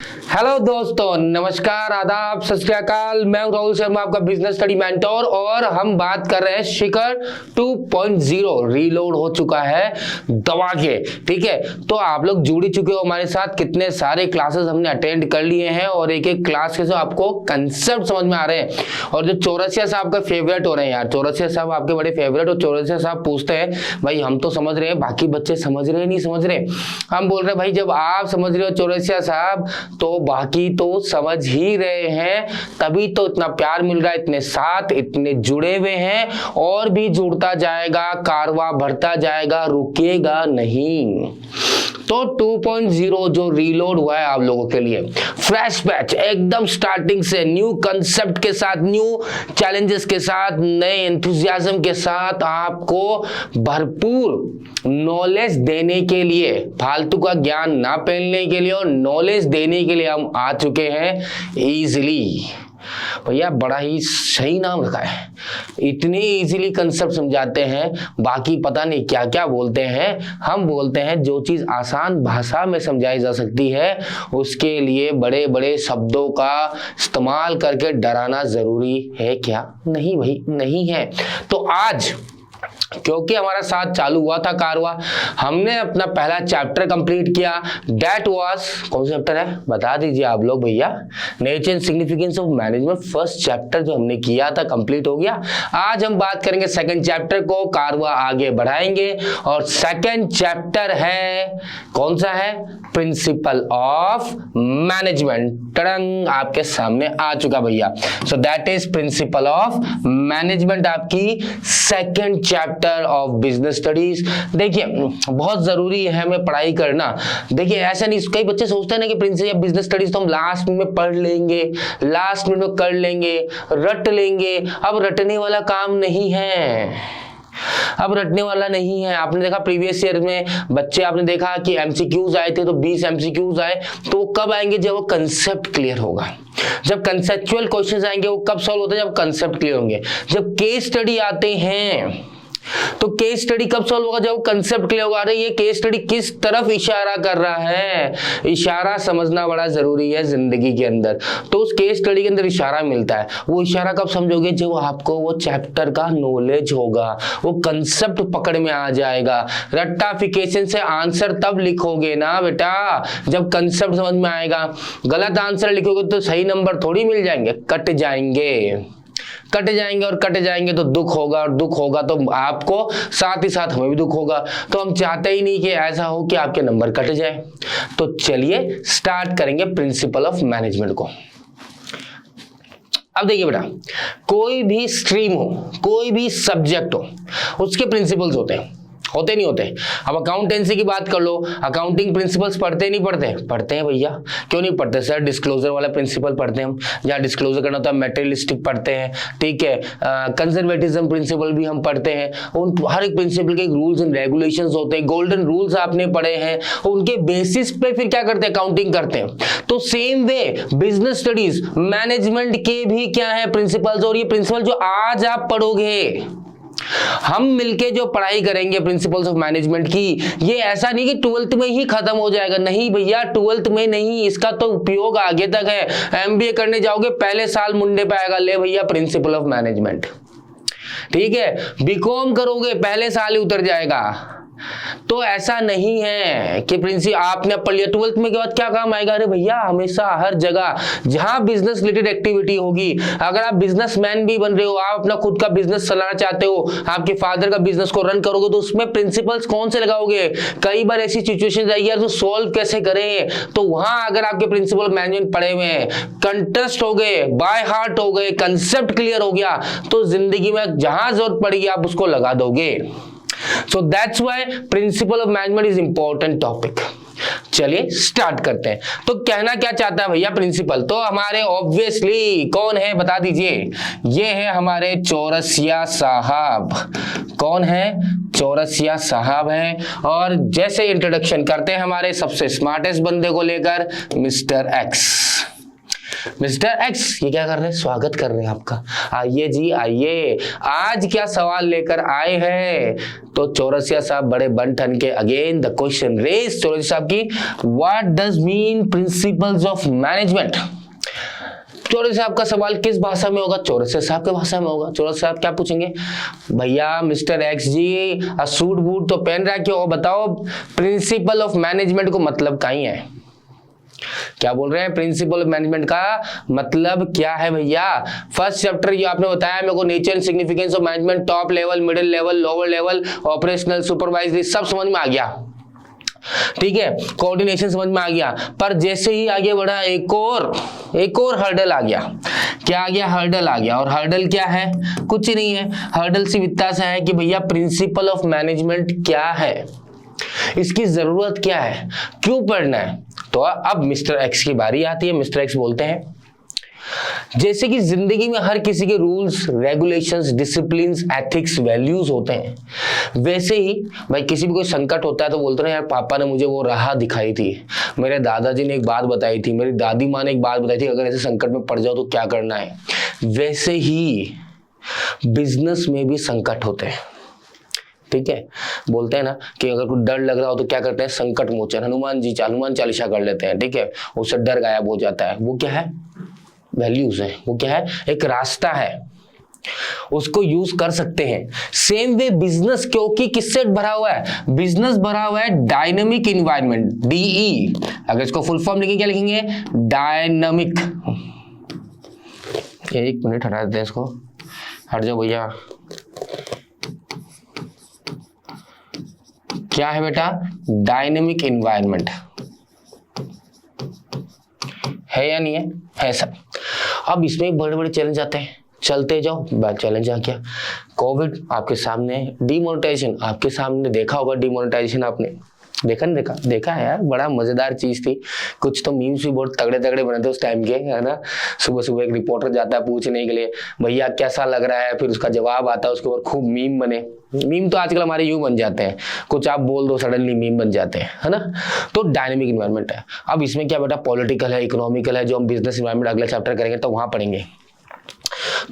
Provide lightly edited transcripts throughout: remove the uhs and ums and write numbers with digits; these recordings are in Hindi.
हेलो दोस्तों, नमस्कार, आदाब, सत श्री अकाल। मैं हूं राहुल शर्मा, आपका बिजनेस स्टडी मेंटोर, और हम बात कर रहे हैं शिखर 2.0 रीलोड हो चुका है दवा के। ठीक है, तो आप लोग जुड़ चुके हो हमारे साथ। कितने सारे क्लासेस हमने अटेंड कर लिए हैं और एक एक क्लास के साथ आपको कंसेप्ट समझ में आ रहे हैं। और जो चौरसिया साहब का फेवरेट हो रहे हैं यार, चौरसिया साहब आपके बड़े फेवरेट। और चौरसिया साहब पूछते हैं भाई हम तो समझ रहे हैं, बाकी बच्चे समझ रहे नहीं समझ रहे। हम बोल रहे हैं भाई जब आप समझ रहे हो चौरसिया साहब, तो बाकी तो समझ ही रहे हैं, तभी तो इतना प्यार मिल रहा है, इतने साथ, इतने जुड़े हुए हैं। और भी जुड़ता जाएगा, कारवा बढ़ता जाएगा, रुकेगा नहीं। तो 2.0 जो रीलोड हुआ है आप लोगों के लिए, फ्रेश बैच, एकदम स्टार्टिंग से न्यू कंसेप्ट के साथ, न्यू चैलेंजेस के साथ, नए एंथुसियाज्म के साथ, आपको भरपूर नॉलेज देने के लिए, फालतू का ज्ञान ना फैलने के लिए और नॉलेज देने के लिए हम आ चुके हैं इजीली। भैया बड़ा ही सही नाम रखा है, इतने इजीली कंसेप्ट समझाते हैं। बाकी पता नहीं क्या क्या बोलते हैं। हम बोलते हैं जो चीज आसान भाषा में समझाई जा सकती है उसके लिए बड़े बड़े शब्दों का इस्तेमाल करके डराना जरूरी है क्या? नहीं भाई, नहीं है। तो आज क्योंकि हमारा साथ चालू हुआ था कारवा, हमने अपना पहला चैप्टर कंप्लीट किया। दैट वाज, कौन सा चैप्टर है बता दीजिए आप लोग भैया? Nature and significance of management. First chapter जो हमने किया था कंप्लीट हो गया। आज हम बात करेंगे सेकंड चैप्टर को, कारवा आगे बढ़ाएंगे। और सेकंड चैप्टर है, कौन सा है? Principal of management. टड़ंग, आपके सामने आ चुका भैया। So that is principle of management, आपकी second chapter of business studies. देखिए बहुत जरूरी है हमें पढ़ाई करना। देखिए ऐसा नहीं, कई बच्चे सोचते हैं ना कि प्रिंसिपल ऑफ बिजनेस स्टडीज तो हम लास्ट में पढ़ लेंगे, लास्ट में कर लेंगे, रट लेंगे। अब रटने वाला काम नहीं है, अब रटने वाला नहीं है। आपने देखा प्रीवियस ईयर में बच्चे, आपने देखा कि एमसीक्यूज आए थे, तो 20 एमसीक्यूज आए। तो वो कब आएंगे? जब वो कंसेप्ट क्लियर होगा। जब कंसेप्चुअल क्वेश्चंस आएंगे वो कब सॉल्व होते हैं? जब कंसेप्ट क्लियर होंगे। जब केस स्टडी आते हैं तो केस स्टडी कब सॉल्व होगा? जब कंसेप्ट क्लियर होगा। अरे ये केस स्टडी किस तरफ इशारा कर रहा है, इशारा समझना बड़ा जरूरी है जिंदगी के अंदर। तो उस केस स्टडी के अंदर इशारा मिलता है। वो इशारा कब समझोगे? जब आपको वो चैप्टर का नॉलेज होगा, वो कंसेप्ट पकड़ में आ जाएगा। रट्टाफिकेशन से आंसर तब लिखोगे ना बेटा जब कंसेप्ट समझ में आएगा। गलत आंसर लिखोगे तो सही नंबर थोड़ी मिल जाएंगे, कट जाएंगे, कट जाएंगे। और कट जाएंगे तो दुख होगा, और दुख होगा तो आपको साथ ही साथ हमें भी दुख होगा। तो हम चाहते ही नहीं कि ऐसा हो कि आपके नंबर कट जाए। तो चलिए स्टार्ट करेंगे प्रिंसिपल ऑफ मैनेजमेंट को। अब देखिए बेटा, कोई भी स्ट्रीम हो, कोई भी सब्जेक्ट हो, उसके प्रिंसिपल्स होते हैं, होते नहीं होते। अब अकाउंटेंसी की बात कर लो, अकाउंटिंग प्रिंसिपल्स पढ़ते नहीं पढ़ते? पढ़ते हैं भैया। क्यों नहीं पढ़ते सर? डिस्क्लोजर वाला प्रिंसिपल पढ़ते हैं हम, जहाँ डिस्क्लोजर करना होता है मेटेरियलिस्टिक पढ़ते हैं। ठीक है, कंजर्वेटिज्म प्रिंसिपल भी हम पढ़ते हैं। उन हर एक प्रिंसिपल के रूल्स एंड रेगुलेशंस होते हैं, गोल्डन रूल्स आपने पढ़े हैं, उनके बेसिस पे फिर क्या करते हैं? अकाउंटिंग करते हैं। तो same way business studies management के भी क्या है? प्रिंसिपल्स। और ये प्रिंसिपल जो आज आप पढ़ोगे, हम मिलके जो पढ़ाई करेंगे प्रिंसिपल्स ऑफ मैनेजमेंट की, ये ऐसा नहीं कि 12th में ही खत्म हो जाएगा। नहीं भैया, 12th में नहीं, इसका तो उपयोग आगे तक है। एमबीए करने जाओगे पहले साल मुंडे पे आएगा, ले भैया प्रिंसिपल ऑफ मैनेजमेंट। ठीक है, बीकॉम करोगे पहले साल ही उतर जाएगा। तो ऐसा नहीं है कि प्रिंसिपल आपने पढ़ लिया 12th में के बाद क्या काम आएगा? अरे भैया हमेशा हर जगह जहां बिजनेस रिलेटेड एक्टिविटी होगी, अगर आप बिजनेसमैन भी बन रहे हो, आप अपना खुद का बिजनेस चलाना चाहते हो, आपके फादर का बिजनेस को रन करोगे, तो उसमें प्रिंसिपल्स कौन से लगाओगे? कई बार ऐसी सिचुएशन आएगी यार तो सॉल्व कैसे करें? तो वहां अगर आपके प्रिंसिपल मैनेजमेंट पढ़े हुए हैं, कंटेस्ट हो गए, बाय हार्ट हो गए, कंसेप्ट क्लियर हो गया, तो जिंदगी में जहां जरूरत पड़ेगी आप उसको लगा दोगे। So that's why principle of management is important topic। चलिए स्टार्ट करते हैं। तो कहना क्या चाहता है भैया प्रिंसिपल? तो हमारे ऑब्वियसली कौन है बता दीजिए? ये है हमारे चौरसिया साहब। कौन है? चौरसिया साहब हैं। और जैसे इंट्रोडक्शन करते हैं हमारे सबसे स्मार्टेस्ट बंदे को लेकर, मिस्टर एक्स। मिस्टर एक्स ये क्या कर रहे हैं, स्वागत कर रहे हैं आपका। आइए जी आइए, आज क्या सवाल लेकर आए हैं। तो चौरसिया साहब बड़े बन ठन के again the question raise Chaurasia साहब की, what does mean principles of management. Chaurasia साहब का सवाल किस भाषा में होगा, चौरसिया साहब की भाषा में होगा। चौरसिया साहब क्या पूछेंगे, भैया मिस्टर एक्स जी सूट बूट तो पहन रखे हो, बताओ प्रिंसिपल ऑफ मैनेजमेंट को मतलब क्या ही है। क्या बोल रहे हैं, प्रिंसिपल ऑफ मैनेजमेंट का मतलब क्या है भैया। फर्स्ट चैप्टर ये आपने बताया मेरे को, nature and significance of management, top level, middle level, lower level, operational, supervisory, सब समझ में आ गया, ठीक है। कोऑर्डिनेशन समझ में आ गया। पर जैसे ही आगे बढ़ा एक और हर्डल आ गया। क्या आ गया, हर्डल आ गया। और हर्डल क्या है, कुछ नहीं है, हर्डल सिर्फ इतना सा है कि भैया प्रिंसिपल ऑफ मैनेजमेंट क्या है, इसकी जरूरत क्या है, क्यों पढ़ना है। तो अब मिस्टर एक्स की बारी आती है। मिस्टर एक्स बोलते हैं, जैसे कि जिंदगी में हर किसी के rules, regulations, disciplines, ethics, values होते हैं, वैसे ही भाई किसी भी कोई संकट होता है तो बोलते हैं यार पापा ने मुझे वो राह दिखाई थी, मेरे दादाजी ने एक बात बताई थी, मेरी दादी माँ ने एक बात बताई थी, अगर ऐसे संकट में पड़ जाओ तो क्या करना है। वैसे ही बिजनेस में भी संकट होते हैं, ठीक है। बोलते हैं ना कि अगर कोई डर लग रहा हो तो क्या करते हैं, संकट मोचन हनुमान चालीसा कर लेते हैं, ठीक है, उससे डर गायब हो जाता है। वो क्या है, वैल्यूज है, वो क्या है, एक रास्ता है, उसको यूज कर सकते हैं। सेम वे बिजनेस, क्योंकि किससे भरा हुआ है, बिजनेस भरा हुआ है डायनेमिक इन्वायरमेंट, डीई। अगर इसको फुल फॉर्म लिखेंगे क्या लिखेंगे, डायनेमिक। एक मिनट हटा देते हैं इसको, हट जाओ भैया। क्या है बेटा, डायनेमिक इन्वायरमेंट है या नहीं है, है सब। अब इसमें बड़े बड़े चैलेंज आते हैं, चलते जाओ, चैलेंज आ गया, कोविड आपके सामने, डिमोनेटाइजेशन आपके सामने, देखा होगा डिमोनेटाइजेशन आपने देखा है यार, बड़ा मजेदार चीज थी। कुछ तो मीम्स भी बहुत तगड़े तगड़े बने थे उस टाइम के, है ना। सुबह सुबह एक रिपोर्टर जाता है पूछने के लिए भैया कैसा लग रहा है, फिर उसका जवाब आता है, उसके ऊपर खूब मीम बने। मीम तो आजकल हमारे यूं बन जाते हैं, कुछ आप बोल दो सडनली मीम बन जाते हैं, है ना। तो डायनेमिक इन्वायरमेंट है। अब इसमें क्या बेटा, पॉलिटिकल है, इकोनॉमिकल है, जो हम बिजनेस इन्वायरमेंट अगले चैप्टर करेंगे तो वहां पढ़ेंगे।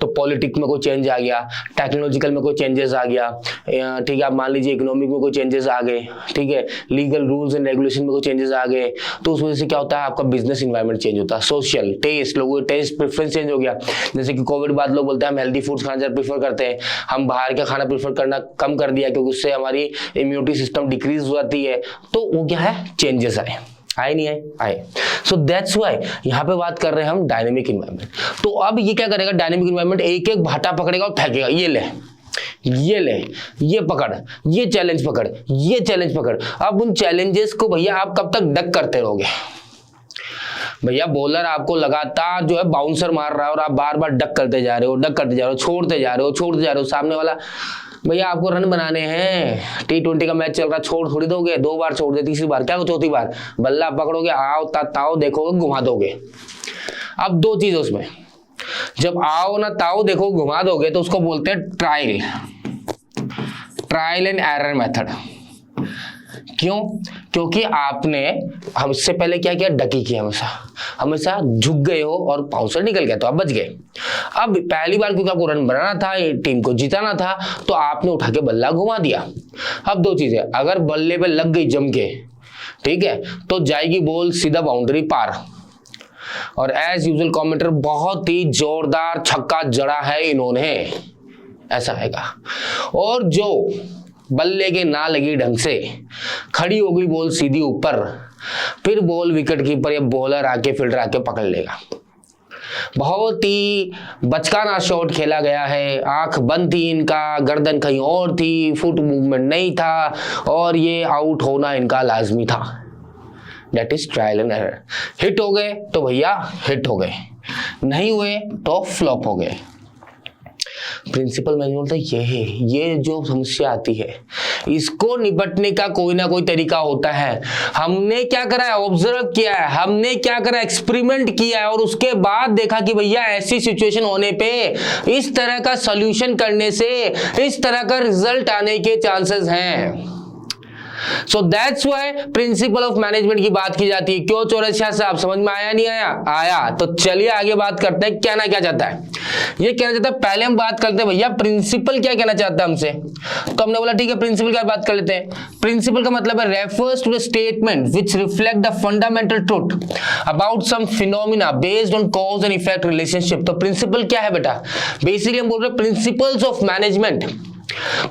तो पॉलिटिक्स में कोई चेंज आ गया, टेक्नोलॉजिकल में कोई चेंजेस आ गया, ठीक है। आप मान लीजिए इकोनॉमिक में कोई चेंजेस आ गए, ठीक है, लीगल रूल्स एंड रेगुलेशन में कोई चेंजेस आ गए, तो उस वजह से क्या होता है, आपका बिजनेस इन्वायरमेंट चेंज होता है। सोशल टेस्ट, लोगों के टेस्ट प्रेफरेंस चेंज हो गया। जैसे कि कोविड बाद लोग बोलते हैं हम हेल्दी फूड्स खाना ज्यादा प्रीफर करते हैं, हम बाहर का खाना प्रीफर करना कम कर दिया क्योंकि उससे हमारी इम्यूनिटी सिस्टम डिक्रीज हो जाती है। तो वो क्या है, चेंजेस आए नहीं आए। सो दैट्स व्हाई यहाँ पे बात कर रहे हैं हम डायनेमिक इन्वायरमेंट। तो अब ये क्या करेगा, डायनेमिक इन्वायरमेंट एक एक भाटा पकड़ेगा और फेंकेगा, ये ले, ये पकड़, ये चैलेंज पकड़, ये चैलेंज पकड़। अब उन चैलेंजेस को भैया आप कब तक डक करते रहोगे। भैया बॉलर आपको लगातार जो है बाउंसर मार रहा है और आप बार बार डक करते जा रहे हो, छोड़ते जा रहे हो। सामने वाला भैया आपको रन बनाने हैं, T20 का मैच चल रहा है, छोड़ थोड़ी दोगे, 2 बार छोड़ दे, तीसरी बार क्या, चौथी बार बल्ला पकड़ोगे, आओ ताओ देखोगे, घुमा दोगे। अब 2 चीज उसमें, जब आओ ना ताओ देखो घुमा दोगे तो उसको बोलते हैं ट्रायल एंड एरर मेथड। क्यों, क्योंकि आपने हम इससे पहले क्या किया, डकी किया, हमेशा झुक गए हो और बाउंसर निकल गया तो आप बच गए। अब पहली बार क्योंकि आपको रन बनाना था, टीम को जिताना था, तो आपने उठा के बल्ला घुमा दिया। अब 2 चीजें, अगर बल्ले पे लग गई जम के, ठीक है, तो जाएगी बॉल सीधा बाउंड्री पार, और एज यूजुअल कमेंटर बहुत ही जोरदार छक्का जड़ा है इन्होंने, ऐसा आएगा। और जो बल्ले के ना लगी ढंग से, खड़ी हो गई बॉल सीधी ऊपर, फिर बॉल विकेट कीपर या बॉलर आके फील्डर आके पकड़ लेगा। बहुत ही बचकाना शॉट खेला गया है, आंख बंद थी इनका, गर्दन कहीं और थी, फुट मूवमेंट नहीं था, और ये आउट होना इनका लाजमी था। That is trial and error. Hit हो गए तो भैया हिट हो गए, नहीं हुए तो फ्लॉप हो गए। प्रिंसिपल मैनेजमेंट तो ये जो समस्या आती है, इसको निपटने का कोई ना कोई तरीका होता है। हमने क्या करा है, ऑब्जर्व किया है, हमने क्या करा, एक्सपेरिमेंट किया है, और उसके बाद देखा कि भैया ऐसी सिचुएशन होने पे इस तरह का सॉल्यूशन करने से इस तरह का रिजल्ट आने के चांसेस हैं। So that's why principal of management की बात की जाती है। क्यों चौरसिया साहब, समझ में आया नहीं आया? आया। तो चलिए आगे बात करते हैं, कहना क्या चाहता है ये। कहना चाहता है, पहले हम बात करते हैं भैया प्रिंसिपल क्या कहना चाहता है हमसे। तो हमने बोला ठीक है, प्रिंसिपल क्या बात कर लेते हैं। प्रिंसिपल का मतलब है refers to the statement which reflect the fundamental truth about some phenomena based on cause and effect relationship. तो प्रिंसिपल क्या है बेटा? बेसिकली हम बोल रहे हैं प्रिंसिपल्स ऑफ मैनेजमेंट।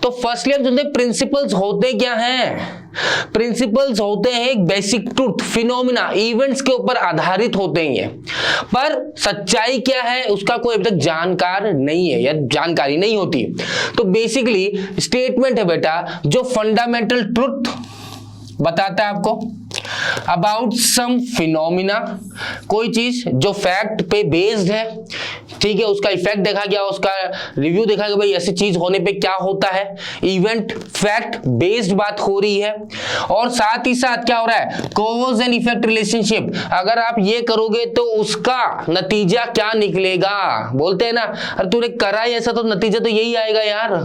तो फर्स्टली हम सुनते हैं प्रिंसिपल्स होते क्या हैं। प्रिंसिपल्स होते हैं एक बेसिक ट्रूथ, फिनोमिना, इवेंट्स के ऊपर आधारित होते हैं ये। पर सच्चाई क्या है उसका कोई अभी तक जानकार नहीं है या जानकारी नहीं होती। तो बेसिकली स्टेटमेंट है बेटा जो फंडामेंटल ट्रूथ बताता है आपको अबाउट सम फिनोमिना, कोई चीज जो फैक्ट पे बेस्ड है, ठीक है, उसका इफेक्ट देखा गया, उसका रिव्यू देखा गया भाई ऐसी चीज होने पे क्या होता है, इवेंट फैक्ट बेस्ड बात हो रही है। और साथ ही साथ क्या हो रहा है, कॉज एंड इफेक्ट रिलेशनशिप, अगर आप ये करोगे तो उसका नतीजा क्या निकलेगा। बोलते हैं ना, अरे तूने करा ही ऐसा तो नतीजा तो यही आएगा यार।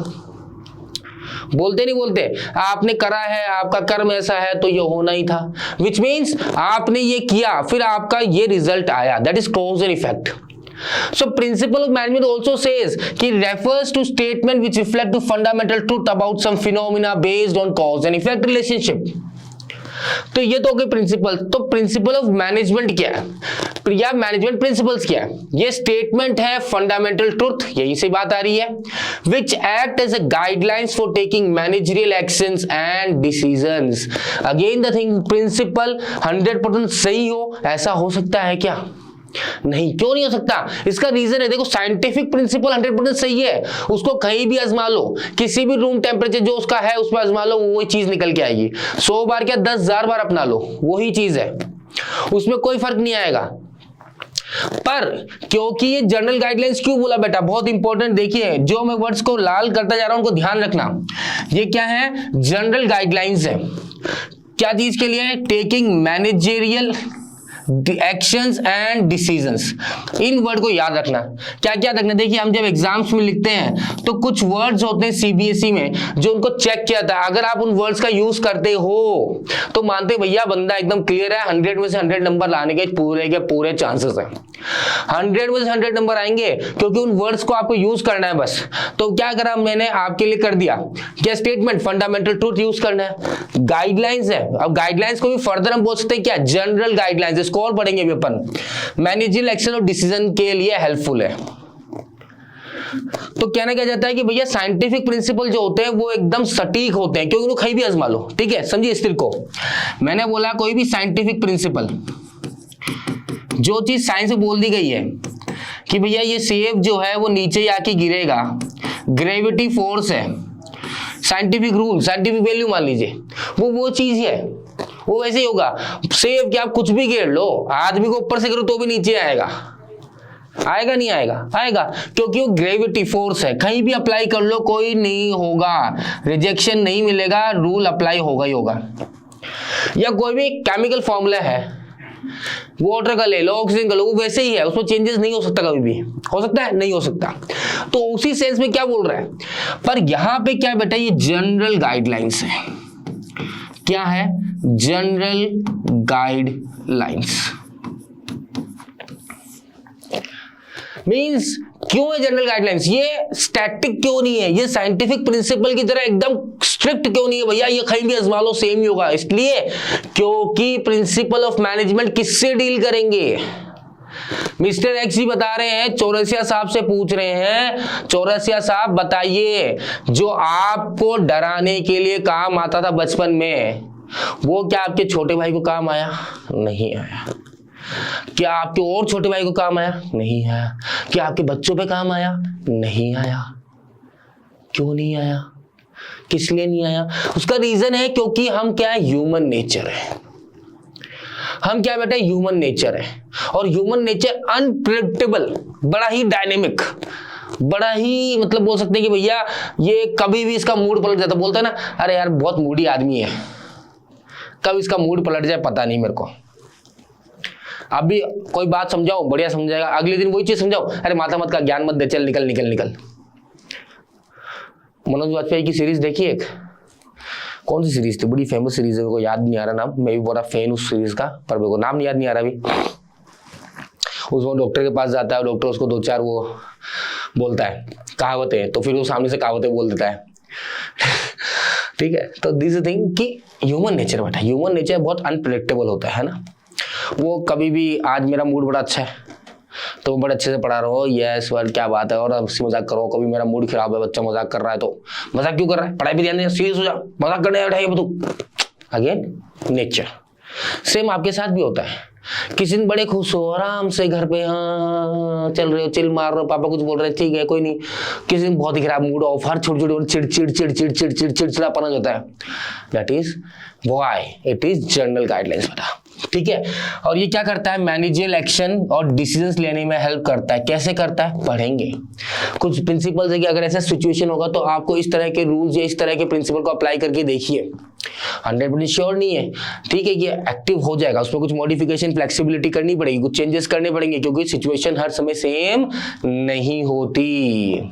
बोलते नहीं बोलते, आपने करा है, आपका कर्म ऐसा है तो ये होना ही था, विच मीन्स आपने ये किया फिर आपका ये रिजल्ट आया, that is cause and effect. So principle of management also says कि refers to statement which reflect the fundamental truth about some phenomena based on cause and effect relationship। तो ये तो हो गए प्रिंसिपल। तो प्रिंसिपल ऑफ मैनेजमेंट क्या है या मैनेजमेंट प्रिंसिपल्स क्या है? ये स्टेटमेंट है फंडामेंटल ट्रूथ, यही से बात आ रही है, which act as a guidelines for taking managerial actions and decisions. Again the thing, principle 100% सही हो ऐसा हो सकता है क्या? नहीं। क्यों नहीं हो सकता? इसका रीजन है, देखो साइंटिफिक प्रिंसिपल 100% सही है, उसको कहीं भी आजमा लो, किसी भी रूम टेम्परेचर जो उसका है उसमें आजमा लो, वही चीज निकल के आएगी। 100 बार क्या 10,000 बार अपना लो, वही चीज है, उसमें कोई फर्क नहीं आएगा। पर क्योंकि ये जनरल गाइडलाइंस क्यों बोला बेटा, बहुत इंपॉर्टेंट, देखिए जो मैं वर्ड्स को लाल करता जा रहा हूं उनको ध्यान रखना। ये क्या है? जनरल गाइडलाइंस है। क्या चीज के लिए? Taking managerial actions and decisions. In word को याद रखना। क्या क्या रखना? देखिए हम जब एग्जाम्स में लिखते हैं तो कुछ वर्ड्स होते हैं सीबीएसई में जो उनको चेक किया था, अगर आप उन वर्ड्स का यूज करते हो तो मानते भैया बंदा एकदम क्लियर है, 100 में से 100 नंबर लाने के पूरे चांसेस है। 100 में से 100 नंबर आएंगे क्योंकि उन वर्ड्स को आपको यूज करना है बस। तो क्या करा मैंने आपके लिए कर दिया, क्या स्टेटमेंट फंडामेंटल ट्रूथ यूज करना है, गाइडलाइंस है। अब गाइडलाइंस को भी फर्दर हम बोल सकते हैं क्या? जनरल गाइडलाइंस, और पढ़ेंगे भी अपन, मैनेजरियल एक्शन और डिसीजन के लिए हेल्पफुल है। तो कहना क्या जाता है कि भैया साइंटिफिक प्रिंसिपल जो होते हैं वो एकदम सटीक होते हैं, क्योंकि उनको कहीं भी आजमा लो, ठीक है, समझिए इस को। मैंने बोला कोई भी साइंटिफिक प्रिंसिपल, जो चीज साइंस में बोल दी गई है कि भैया ये सेब जो है वो नीचे आके गिरेगा, ग्रेविटी फोर्स है, साइंटिफिक रूल, साइंटिफिक वैल्यू मान लीजिए, वो चीज है, वो वैसे ही होगा। सेब क्या आप कुछ भी गिर लो, आदमी को ऊपर से गिरो तो भी नीचे आएगा, आएगा नहीं आएगा? आएगा, क्योंकि वो ग्रेविटी फोर्स है, कहीं भी अप्लाई कर लो कोई नहीं होगा, रिजेक्शन नहीं मिलेगा, रूल अप्लाई होगा ही होगा। या कोई भी केमिकल फॉर्मूला है, वाटर का ले लो, ऑक्सीजन का लो, वो वैसे ही है, उसमें चेंजेस नहीं हो सकता, कभी भी हो सकता है? नहीं हो सकता। तो उसी सेंस में क्या बोल रहा है, पर यहां पे क्या बेटा, ये जनरल गाइडलाइंस है। क्या है? General guidelines. मींस क्यों है जनरल गाइडलाइंस? ये स्टैटिक क्यों नहीं है? ये साइंटिफिक प्रिंसिपल की तरह एकदम स्ट्रिक्ट क्यों नहीं है भैया? ये कहीं भी आजमा लो सेम ही होगा, इसलिए क्योंकि प्रिंसिपल ऑफ मैनेजमेंट किससे डील करेंगे? मिस्टर एक्स जी बता रहे हैं, चौरसिया साहब से पूछ रहे हैं, चौरसिया साहब बताइए जो आपको डराने के लिए काम आता था बचपन में, वो क्या आपके छोटे भाई को काम आया? नहीं आया। क्या आपके और छोटे भाई को काम आया? नहीं आया। क्या आपके बच्चों पे काम आया? नहीं आया। क्यों नहीं आया? किस लिए नहीं आया? उसका रीजन है क्योंकि हम क्या है, ह्यूमन नेचर है। हम क्या बेटा, ह्यूमन नेचर है, और ह्यूमन नेचर अनप्रेडिक्टेबल, बड़ा ही डायनेमिक, बड़ा ही मतलब बोल सकते हैं कि भैया ये कभी भी इसका मूड पलट जाता। बोलता है ना, अरे यार बहुत मूडी आदमी है, कब इसका मूड पलट जाए पता नहीं मेरे को। अभी कोई बात समझाओ, बढ़िया समझाएगा, अगले दिन वही चीज समझाओ, अरे माथा मत का ज्ञान मत दे, चल निकल निकल निकल। मनोज वाजपेयी की सीरीज देखी एक, कौन सी सीरीज थी, बड़ी फेमस सीरीज है, मेरे को याद नहीं आ रहा नाम, मैं भी बड़ा फैन उस सीरीज का, पर मेरे को नाम याद नहीं आ रहा अभी। उसमें डॉक्टर के पास जाता है, डॉक्टर उसको 2-4 वो बोलता है कहावतें, तो फिर वो सामने से कहावतें बोल देता है। ठीक है, तो दिस थिंग कि ह्यूमन नेचर बेटा, ह्यूमन नेचर बहुत अनप्रेडिक्टेबल होता है ना। वो कभी भी, आज मेरा मूड बड़ा अच्छा है तो बड़े अच्छे से पढ़ा रहा हो, यस सर क्या बात है, और हंसी मजाक करो। कभी मेरा मूड खराब है, बच्चा मजाक कर रहा है तो मजाक क्यों कर रहा है, पढ़ाई पे ध्यान दे, सीरियस हो जा, मजाक करने बैठा है तू। अगेन नेचर सेम आपके साथ भी होता है। किसी दिन बड़े खुश हो, आराम से घर पे हाँ चल रहे हो, चिल मार रहे हो, पापा कुछ बोल रहे हैं ठीक है कोई नहीं। किसी दिन बहुत ही खराब मूड ऑफ, हर छोटी छोटी चिड़चिड़ापन हो जाता है। That is why it is general guidelines बेटा, ठीक है। और ये क्या करता है, मैनेजरियल एक्शन और डिसीजंस लेने में हेल्प करता है। कैसे करता है, पढ़ेंगे कुछ प्रिंसिपल्स है कि अगर ऐसा सिचुएशन होगा तो आपको इस तरह के रूल्स या इस तरह के प्रिंसिपल को अप्लाई करके देखिए। 100% श्योर नहीं है, ठीक है, ये एक्टिव हो जाएगा, उसमें कुछ मॉडिफिकेशन फ्लेक्सिबिलिटी करनी पड़ेगी, कुछ चेंजेस करने पड़ेंगे, क्योंकि सिचुएशन हर समय सेम नहीं होती।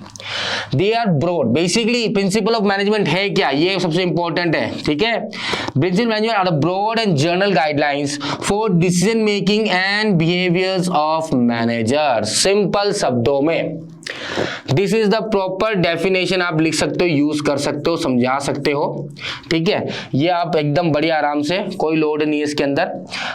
They are broad, basically principle of management है क्या, ये सबसे इंपॉर्टेंट है, ठीक है। Principle management are broad and general guidelines for decision making and behaviours of manager. Simple शब्दों में this is the proper definition, आप लिख सकते हो, यूज कर सकते हो, समझा सकते हो, ठीक है। ये आप एकदम बढ़िया आराम से, कोई लोड नहीं है इसके अंदर,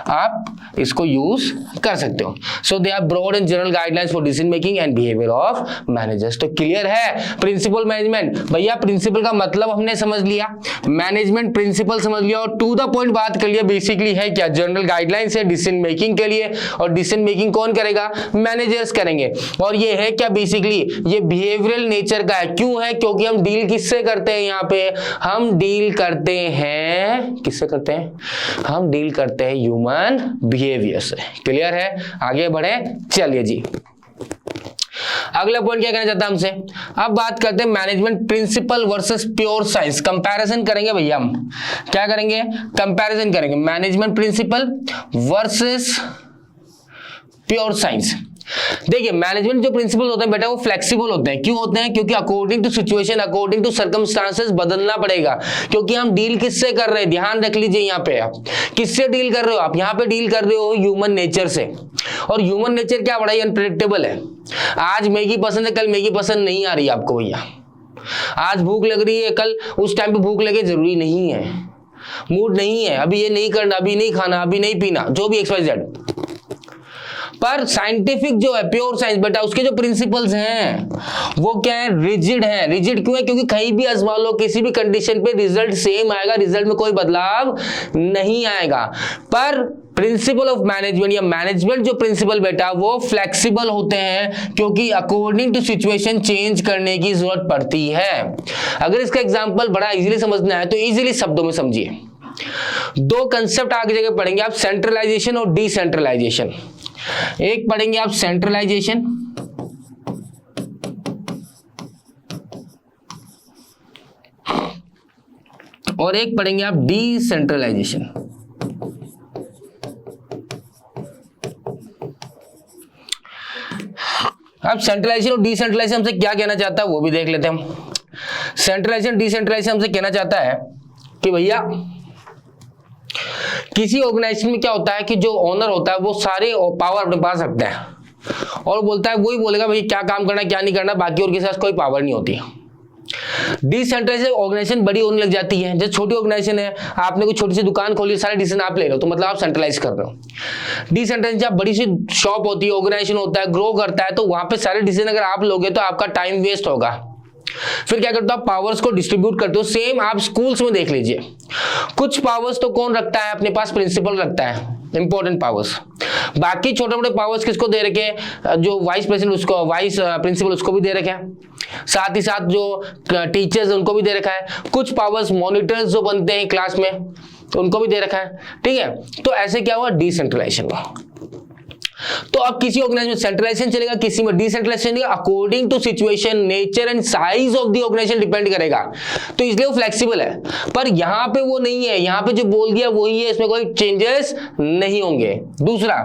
आप इसको यूज कर सकते हो। So they are broad and general guidelines for decision making and behaviour of managers. तो क्लियर है प्रिंसिपल मैनेजमेंट, भैया प्रिंसिपल का मतलब हमने समझ लिया, मैनेजमेंट प्रिंसिपल समझ लिया, और टू द पॉइंट बात कर लिया। बेसिकली है क्या, जनरल गाइडलाइंस है डिसीजन मेकिंग के लिए, और डिसीजन मेकिंग कौन करेगा, मैनेजर्स करेंगे। और ये है क्या, बेसिकली ये बिहेवियरल नेचर का है। क्यों है, क्योंकि हम डील किससे करते हैं, यहाँ पे हम डील करते हैं, किससे करते हैं, हम डील करते हैं ह्यूमन बिहेवियर से। क्लियर है, आगे बढ़े, चलिए जी। अगला पॉइंट क्या कहना चाहता है हमसे, अब बात करते हैं management principle versus pure science. Comparison करेंगे भैया, हम क्या करेंगे, कंपैरिजन करेंगे, management principle versus pure science. देखिए मैनेजमेंट जो प्रिंसिपल होते हैं बेटा वो फ्लेक्सिबल होते हैं। क्यों होते हैं, क्योंकि according to situation, according to circumstances बदलना पड़ेगा, क्योंकि हम डील किससे कर रहे हैं, ध्यान रख लीजिए यहाँ पे, आप किससे डील कर रहे हो, आप यहाँ पे डील कर रहे हो ह्यूमन नेचर से। और ह्यूमन नेचर क्या बड़ा ही अनप्रेडिक्टेबल है। आज मैगी पसंद है, कल मैगी पसंद नहीं आ रही आपको भैया। आज भूख लग रही है, कल उस टाइम पे भूख लगे जरूरी नहीं है, मूड नहीं है, अभी ये नहीं करना, अभी नहीं खाना, अभी नहीं पीना, जो भी XYZ। पर साइंटिफिक जो है प्योर साइंस बेटा, उसके जो प्रिंसिपल्स हैं वो क्या है, रिजिड है। रिजिड क्यों है, क्योंकि कहीं भी आजमा लो, किसी भी कंडीशन पे रिजल्ट सेम आएगा, रिजल्ट में कोई बदलाव नहीं आएगा। पर प्रिंसिपल ऑफ मैनेजमेंट या मैनेजमेंट जो प्रिंसिपल बेटा वो फ्लेक्सिबल होते हैं, क्योंकि अकॉर्डिंग टू सिचुएशन चेंज करने की जरूरत पड़ती है। अगर इसका एग्जांपल बड़ा इजीली समझना है तो इजीली शब्दों में समझिए। दो कंसेप्ट आगे जगह पढ़ेंगे आप, सेंट्रलाइजेशन और डिसेंट्रलाइजेशन। एक पढ़ेंगे आप सेंट्रलाइजेशन, और एक पढ़ेंगे आप डिसेंट्रलाइजेशन। अब सेंट्रलाइजेशन और डिसेंट्रलाइजेशन हमसे क्या कहना चाहता है वो भी देख लेते हैं हम। सेंट्रलाइजेशन डिसेंट्रलाइजेशन हमसे कहना चाहता है कि भैया किसी ऑर्गेनाइजेशन में क्या होता है कि जो ओनर होता है वो सारे पावर अपने पास रखता है, और बोलता है वही बोलेगा भाई क्या काम करना क्या नहीं करना, बाकी और किसी के पास कोई पावर नहीं होती। डिसेंट्रलाइजेशन ऑर्गेनाइजेशन बड़ी होने लग जाती है। जैसे छोटी ऑर्गेनाइजेशन है, आपने कोई छोटी सी दुकान खोली, सारे डिसीजन आप ले रहे हो, तो मतलब आप सेंट्रलाइज कर रहे हो। डिसेंट्रलाइजेशन जब बड़ी सी शॉप होती है, ऑर्गेनाइजेशन होता है, ग्रो करता है, तो वहां पे सारे डिसीजन अगर आप लोगे तो आपका टाइम वेस्ट होगा। फिर क्या करते हो आप, पावर्स को डिस्ट्रीब्यूट करते हो। सेम आप स्कूल्स में देख लीजिए, कुछ पावर्स तो कौन रखता है अपने पास, प्रिंसिपल रखता है, इंपॉर्टेंट पावर्स। बाकी छोटे मोटे पावर्स किसको दे रखे हैं, जो वाइस प्रेसिडेंट उसको, वाइस प्रिंसिपल उसको भी दे रखे हैं, साथ ही साथ जो टीचर्स उनको भी दे रखा है। कुछ पावर्स मॉनिटर्स जो बनते हैं क्लास में तो उनको भी दे रखा है, ठीक है। तो ऐसे क्या हुआ, डिसेंट्रलाइजेशन हुआ। तो अब किसी ऑर्गेनाइजेशन में सेंट्रलाइजेशन चलेगा, किसी में डिसेंट्रलाइजेशन चलेगा, according to situation, nature and size of the organisation depend करेगा, तो इसलिए वो फ्लेक्सिबल है। पर यहां पे वो नहीं है, यहां पे जो बोल दिया वही है, इसमें कोई चेंजेस नहीं होंगे। दूसरा,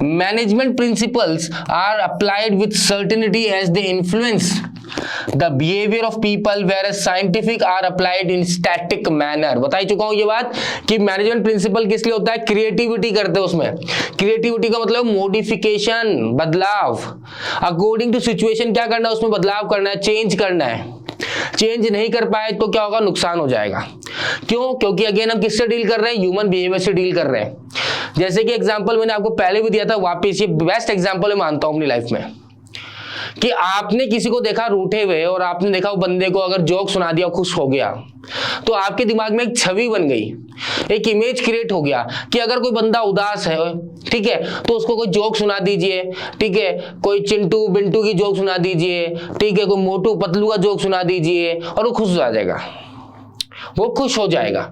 management principles are applied with certainty as they influence the behaviour of people where scientific are applied in static manner. बता ही चुका हूं ये बात कि मैनेजमेंट प्रिंसिपल किस लिए होता है, क्रिएटिविटी करते हैं उसमें। क्रिएटिविटी का मतलब मॉडिफिकेशन, बदलाव, अकॉर्डिंग टू सिचुएशन क्या करना है, उसमें बदलाव करना है, चेंज करना है। चेंज नहीं कर पाए तो क्या होगा, नुकसान हो जाएगा। क्यों? क्योंकि अगेन हम किससे डील कर रहे हैं, ह्यूमन बिहेवियर से डील कर रहे हैं। जैसे कि एग्जांपल मैंने आपको पहले भी दिया था, वापस ये बेस्ट एग्जांपल मैं मानता हूं अपनी लाइफ में, कि आपने किसी को देखा रूठे हुए और आपने देखा वो बंदे को अगर जोक सुना दिया, खुश हो गया, तो आपके दिमाग में एक छवि बन गई, एक इमेज क्रिएट हो गया कि अगर कोई बंदा उदास है, ठीक है, तो उसको कोई जोक सुना दीजिए, ठीक है, कोई चिंटू बिंटू की जोक सुना दीजिए, ठीक है, कोई मोटू पतलू का जोक सुना दीजिए और वो खुश हो जाएगा, वो खुश हो जाएगा।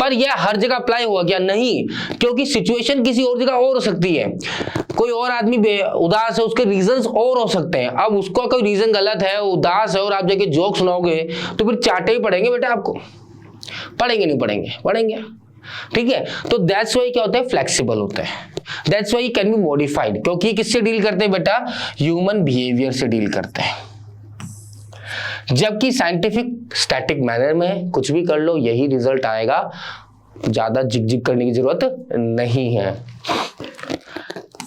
पर यह हर जगह अप्लाई हुआ क्या? नहीं, क्योंकि सिचुएशन किसी और जगह और हो सकती है। कोई और आदमी उदास है, उसके रीजंस और हो सकते हैं। अब उसका कोई रीजन गलत है, उदास है, और आप जाके जोक सुनाओगे तो फिर चाटे ही पड़ेंगे बेटा आपको। पढ़ेंगे नहीं पढ़ेंगे, पढ़ेंगे, ठीक है। तो दैट्स वाई क्या होता है, फ्लेक्सिबल होता है, that's why can be modified, क्योंकि किससे डील करते हैं बेटा, ह्यूमन बिहेवियर से डील करते हैं। जबकि साइंटिफिक स्टैटिक मैनर में कुछ भी कर लो यही रिजल्ट आएगा, ज्यादा जिग करने की जरूरत नहीं है।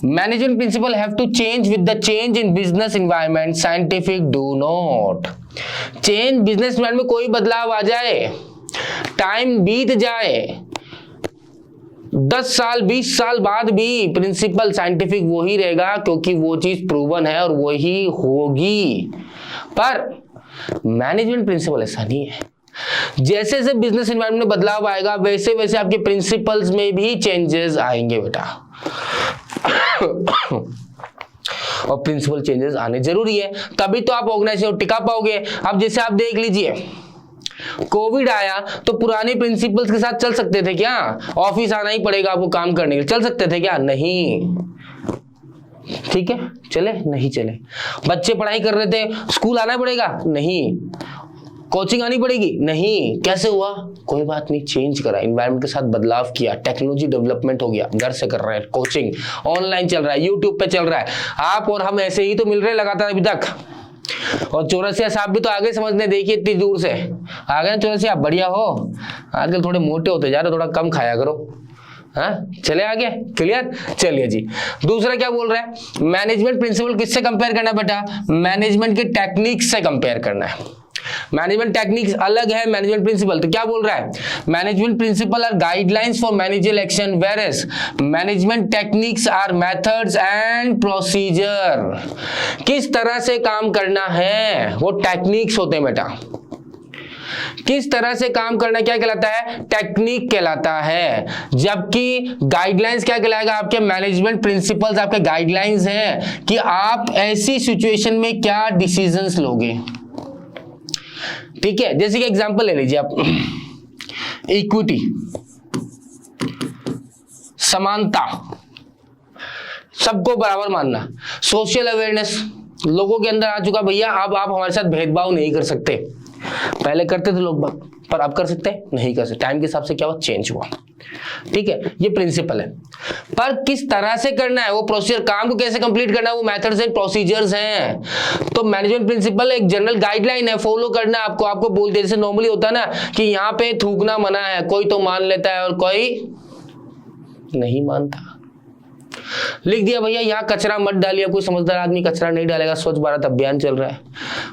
Management principle have to change with the change in business environment, scientific do not change. Business environment में कोई बदलाव आ जाए, टाइम बीत जाए, 10 साल 20 साल बाद भी प्रिंसिपल साइंटिफिक वो ही रहेगा, क्योंकि वो चीज प्रूवन है और वही होगी। पर मैनेजमेंट प्रिंसिपल ऐसा नहीं है। जैसे जैसे बिजनेस एनवायरनमेंट में बदलाव आएगा, वैसे वैसे आपके प्रिंसिपल्स में भी चेंजेस आएंगे बेटा। और प्रिंसिपल चेंजेस आने जरूरी है, तभी तो आप ऑर्गेनाइजेशन टिका पाओगे। अब जैसे आप देख लीजिए, कोविड आया तो पुराने प्रिंसिपल्स के साथ चल सकते थे क्या? ऑफिस आना ही पड़ेगा आपको काम करने के लिए, चल सकते थे क्या? नहीं, ठीक है, चले नहीं चले। बच्चे पढ़ाई कर रहे थे, स्कूल आना पड़ेगा? नहीं। कोचिंग आनी पड़ेगी? नहीं। कैसे हुआ? कोई बात नहीं, चेंज करा, एनवायरनमेंट के साथ बदलाव किया, टेक्नोलॉजी डेवलपमेंट हो गया, घर से कर रहे हैं, कोचिंग ऑनलाइन चल रहा है, यूट्यूब पे चल रहा है। आप और हम ऐसे ही तो मिल रहे हैं लगातार अभी तक। और चौरसिया साहब भी तो आगे समझने, देखिए इतनी दूर से आ गए चौरसिया, बढ़िया हो। आजकल थोड़े मोटे होते जा रहे, थोड़ा कम खाया करो। हाँ, चले आगे, क्लियर? चलिए जी, दूसरा क्या बोल रहा है, मैनेजमेंट प्रिंसिपल किससे कंपेयर करना है बेटा? मैनेजमेंट के टेक्निक्स से कंपेयर करना है। मैनेजमेंट टेक्निक्स अलग है मैनेजमेंट प्रिंसिपल। तो क्या बोल रहा है, management principle are guidelines for managerial action, whereas management techniques are methods and procedure. किस तरह से काम करना है वो टेक्निक्स होते हैं बेटा। किस तरह से काम करना क्या कहलाता है? टेक्निक कहलाता है। जबकि गाइडलाइंस क्या कहलाएगा? आपके मैनेजमेंट प्रिंसिपल्स आपके गाइडलाइंस हैं कि आप ऐसी सिचुएशन में क्या डिसीजंस लोगे, ठीक है। जैसे कि एग्जांपल ले लीजिए आप, इक्विटी, समानता, सबको बराबर मानना, सोशल अवेयरनेस लोगों के अंदर आ चुका, भैया अब आप हमारे साथ भेदभाव नहीं कर सकते। पहले करते थे लोग, पर अब कर सकते हैं? नहीं कर सकते। टाइम के हिसाब से क्या हुआ? चेंज हुआ, ठीक है। ये प्रिंसिपल है, पर किस तरह से करना है वो प्रोसीजर, काम को कैसे कंप्लीट करना है वो मेथड्स एंड प्रोसीजर्स हैं। तो मैनेजमेंट प्रिंसिपल एक जनरल गाइडलाइन है, फॉलो करना है आपको। आपको बोल दिया, जैसे नॉर्मली होता है ना कि यहाँ पे थूकना मना है, कोई तो मान लेता है और कोई नहीं मानता। लिख दिया भैया यहाँ कचरा मत डालिए, कोई समझदार आदमी कचरा नहीं डालेगा, स्वच्छ भारत अभियान चल रहा है।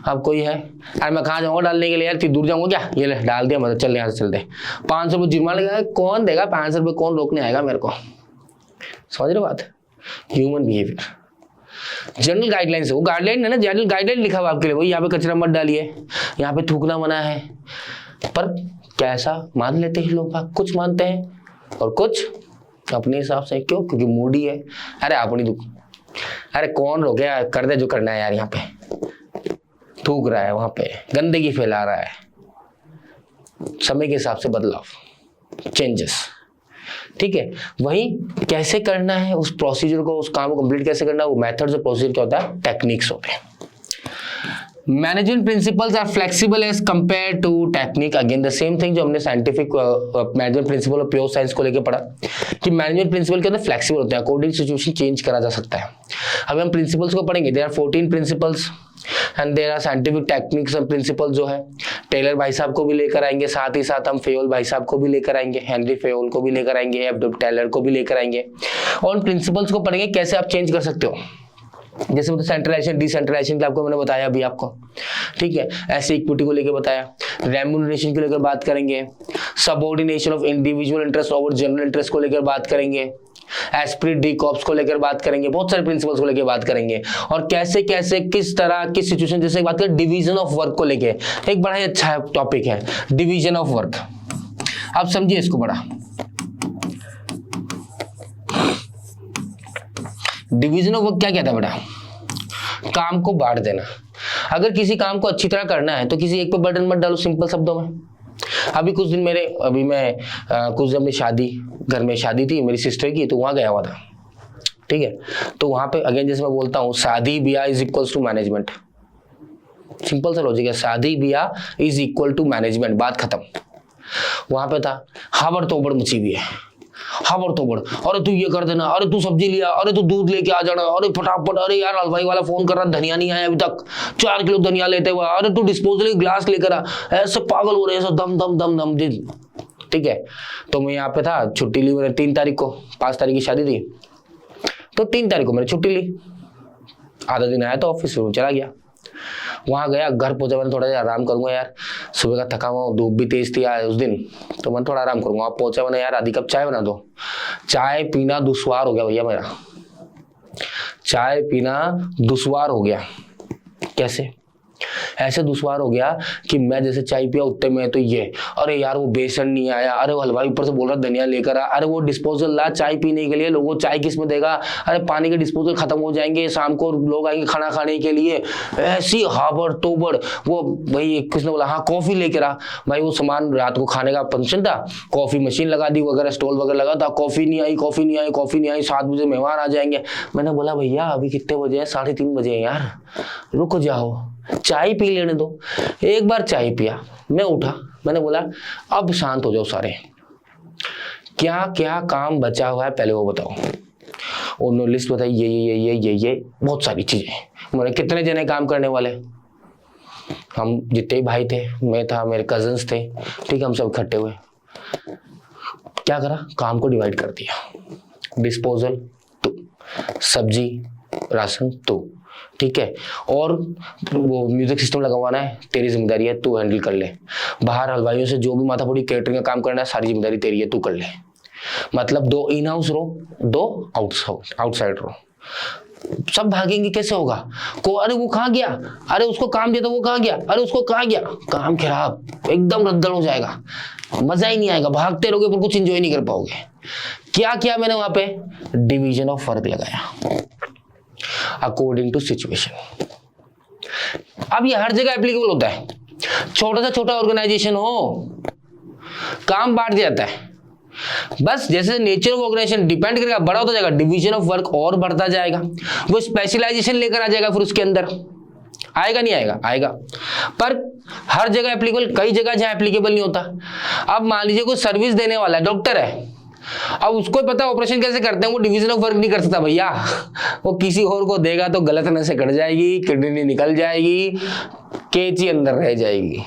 अब कोई है, अरे मैं कहाँ जाऊंगा डालने के लिए यार, दूर जाऊंगा क्या, ये ले डाल दिया, मतलब चल यहाँ से चलते। 500 रुपये जुर्माना लगेगा, कौन देगा 500 रुपये, कौन रोकने आएगा मेरे को? समझ रहे बात? ह्यूमन बिहेवियर जनरल गाइडलाइंस है, वो गाइडलाइन है ना, जनरल गाइडलाइन लिखा हुआ आपके लिए, वही यहाँ पे कचरा मत डालिए, यहाँ पे थूकना मना है। पर कैसा मान लेते हैं लोग, कुछ मानते हैं और कुछ अपने हिसाब से। क्यों? क्योंकि मूडी है। अरे अपनी दुख, अरे कौन रोके, कर दे जो करना है यार, यहाँ पे थूक रहा है, वहां पे गंदगी फैला रहा है। समय के हिसाब से बदलाव, चेंजेस, ठीक है। वही कैसे करना है उस प्रोसीजर को, उस काम को कंप्लीट कैसे करना है, वो मेथड्स और प्रोसीजर क्या होता है? टेक्निक्स होते हैं। Management principles are flexible as compare to technique. Again the same thing जो हमने साइंटिफिक मैनेजमेंट प्रिंसिपल और प्योर साइंस को लेकर पढ़ा कि मैनेजमेंट प्रिंसिपल के अंदर फ्लेक्सिबल होते हैं, अकॉर्डिंग सिचुएशन चेंज करा जा सकता है। अब हम प्रिंसिपल्स को पढ़ेंगे, there are 14 principles and there are scientific techniques and principle जो है टेलर भाई साहब को भी लेकर आएंगे, साथ ही साथ हम फेयोल भाई साहब को भी लेकर आएंगे, हेनरी फेयोल को भी लेकर आएंगे, एफ टेलर को भी लेकर आएंगे और प्रिंसिपल्स को पढ़ेंगे कैसे आप चेंज कर सकते हो। जैसे मतलब सेंट्रलाइजेशन डिसेंट्रलाइजेशन के आपको मैंने बताया अभी आपको, ठीक है, ऐसे इक्विटी को लेकर बताया, रेम्यूनरेशन को लेकर बात करेंगे, subordination of individual interest over general interest को लेकर बात करेंगे, एस्प्रिट डी कॉर्प्स को लेकर बात करेंगे, बहुत सारे प्रिंसिपल्स को लेकर बात करेंगे और कैसे कैसे किस तरह किस सिचुएशन, जैसे बात करें डिवीजन ऑफ वर्क को लेकर, एक बड़ा ही अच्छा टॉपिक है डिवीजन ऑफ वर्क। आप समझिए इसको, बड़ा डिवीजन ऑफ वर्क क्या कहता है बेटा, काम को बांट देना। अगर किसी काम को अच्छी तरह करना है तो किसी एक पे बर्डन मत डालो, सिंपल शब्दों में। अभी कुछ दिन कुछ दिन अपनी शादी, घर में शादी थी मेरी सिस्टर की, तो वहां गया हुआ था, ठीक है। तो वहां पे अगेन जैसे मैं बोलता हूँ शादी ब्याह is equal to management, simple सा लॉजिक है, शादी ब्याह इज इक्वल टू मैनेजमेंट, बात खत्म। वहां पे था हाबड़ तोबड़ मची हुई है, हाबड़ तोबड़, अरे तू ये कर देना, अरे तू सब्जी लिया, अरे तू दूध लेके आ जाना, अरे फटाफट, अरे यार हलवाई वाला फोन कर रहा, धनिया नहीं आया अभी तक, 4 किलो धनिया लेते हुए, अरे तू डिस्पोजल ग्लास लेकर आ, ऐसे पागल हो रहे हैं, दम दम दम दम जी, ठीक है। तो मैं यहाँ पे था, छुट्टी ली मैंने 3 तारीख को, 5 तारीख की शादी थी, तो 3 तारीख को मैंने छुट्टी ली, आधा दिन आया तो ऑफिस में चला गया। वहां गया, घर पहुंचा, मैंने थोड़ा आराम करूंगा यार, सुबह का थका हुआ, धूप भी तेज थी आज उस दिन, तो मैं थोड़ा आराम करूंगा। आप पहुंचा, मैंने यार आधी कप चाय बना दो। चाय पीना दुश्वार हो गया भैया मेरा, चाय पीना दुश्वार हो गया। कैसे? ऐसे दुश्वार हो गया कि मैं जैसे चाय पिया उतने में तो ये, अरे यार वो बेसन नहीं आया, अरे वो हलवाई ऊपर से बोल रहा धनिया लेकर आ, अरे वो डिस्पोजल ला चाय पीने के लिए, लोगों चाय किस में देगा, अरे पानी के डिस्पोजल खत्म हो जाएंगे, शाम को लोग आएंगे खाना खाने के लिए, ऐसी हाबड़ तोबड़। वो भाई किसने बोला हाँ कॉफी लेकर आ, भाई वो सामान रात को खाने का फंक्शन था, कॉफी मशीन लगा दी वगैरह, स्टॉल वगैरह लगा था, कॉफी नहीं आई, कॉफी नहीं आई, कॉफी नहीं आई, 7 बजे मेहमान आ जाएंगे। मैंने बोला भैया अभी कितने बजे हैं, 3:30 बजे हैं यार, रुक जाओ, चाय पी लेने दो। एक बार चाय पिया, मैं उठा, मैंने बोला अब शांत हो जाओ सारे, क्या क्या काम बचा हुआ है पहले वो बताओ। उन्होंने लिस्ट बताई, ये बहुत सारी चीजें। मैंने कितने जने काम करने वाले, हम जितने भाई थे, मैं था, मेरे कजन्स थे, ठीक है, हम सब इकट्ठे हुए। क्या करा, काम को डिवाइड कर दिया, डिस्पोजल तू, सब्जी राशन तू, ठीक है, और वो म्यूजिक सिस्टम लगवाना है तेरी जिम्मेदारी है, तू हैंडल कर ले। बाहर हलवाइयों से जो भी माथापड़ी कैटरिंग का काम करना है, सारी जिम्मेदारी तेरी है, तू कर ले। मतलब 2 इन हाउस रो, 2 आउटसाइड रो, सब भागेंगे, कैसे होगा? को अरे वो कहाँ गया, अरे उसको काम दिया था वो कहाँ गया, अरे उसको कहाँ गया, काम खराब, एकदम रद्दल हो जाएगा, मजा ही नहीं आएगा, भागते रहोगे पर कुछ एंजॉय नहीं कर पाओगे। क्या किया मैंने वहां पे, डिवीजन ऑफ वर्क लगाया अकॉर्डिंग टू सिचुएशन। अब ये हर जगह एप्लीकेबल होता है, छोटा से छोटा ऑर्गेनाइजेशन हो, काम बांट दिया जाता है, बस जैसे नेचर ऑफ ऑर्गेनाइजेशन डिपेंड करेगा, बड़ा होता जाएगा, डिवीजन ऑफ वर्क और बढ़ता जाएगा, वो स्पेशलाइजेशन लेकर आ जाएगा, फिर उसके अंदर आएगा नहीं आएगा, आएगा, पर हर जगह एप्लीकेबल, कई जगह जहां एप्लीकेबल नहीं होता। अब मान लीजिए कोई सर्विस देने वाला है, डॉक्टर है, अब उसको पता ऑपरेशन कैसे करते हैं, वो डिवीजन ऑफ वर्क नहीं कर सकता भैया, वो किसी और को देगा तो गलत नसें कट जाएगी, किडनी निकल जाएगी, कैंची अंदर रह जाएगी।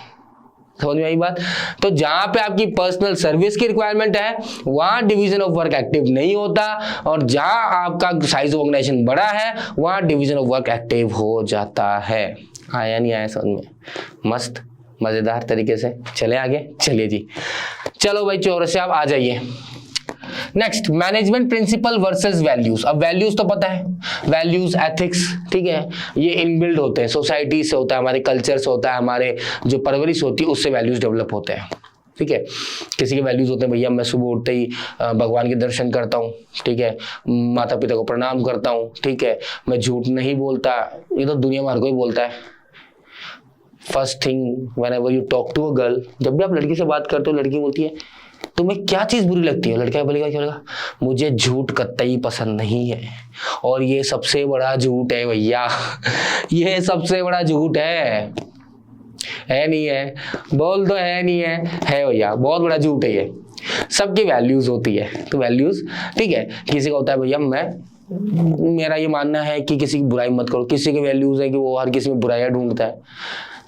समझ में आई बात? तो जहां पे आपकी पर्सनल सर्विस की रिक्वायरमेंट है वहां डिवीजन ऑफ वर्क एक्टिव नहीं होता, और जहां आपका साइज ऑफ ऑर्गेनाइजेशन बड़ा है वहां डिवीजन ऑफ वर्क एक्टिव हो जाता है। आया नहीं आया समझ में? मस्त मजेदार तरीके से चले आगे, चलिए जी, चलो भाई चौरस से आप आ जाइए। Next, management principle versus values. अब वैल्यूज तो पता है, वैल्यूज एथिक्स, ठीक है, ये इनबिल्ड होते हैं, सोसाइटी से होता है, हमारे कल्चर से होता है, हमारे जो परवरिश होती है उससे वैल्यूज डेवलप होते हैं, ठीक है। किसी के वैल्यूज होते हैं, भैया मैं सुबह उठते ही भगवान के दर्शन करता हूँ, ठीक है, माता पिता को प्रणाम करता हूँ, ठीक है, मैं झूठ नहीं बोलता, ये तो दुनिया भर को ही बोलता है। First thing whenever you talk to a girl, जब भी आप लड़की से बात करते हो, लड़की बोलती है तुम्हें क्या चीज बुरी लगती है, लड़का बोलेगा क्या बोलेगा, मुझे झूठ कतई पसंद नहीं है, और ये सबसे बड़ा झूठ है भैया, ये सबसे बड़ा झूठ है नहीं है, बोल तो है नहीं है भैया, बहुत बड़ा झूठ है ये। सबकी वैल्यूज होती है, तो वैल्यूज, ठीक है, किसी का होता है भैया मैं मेरा ये मानना है कि किसी की बुराई मत करो। किसी के वैल्यूज है कि वो हर किसी में बुराइयां ढूंढता है।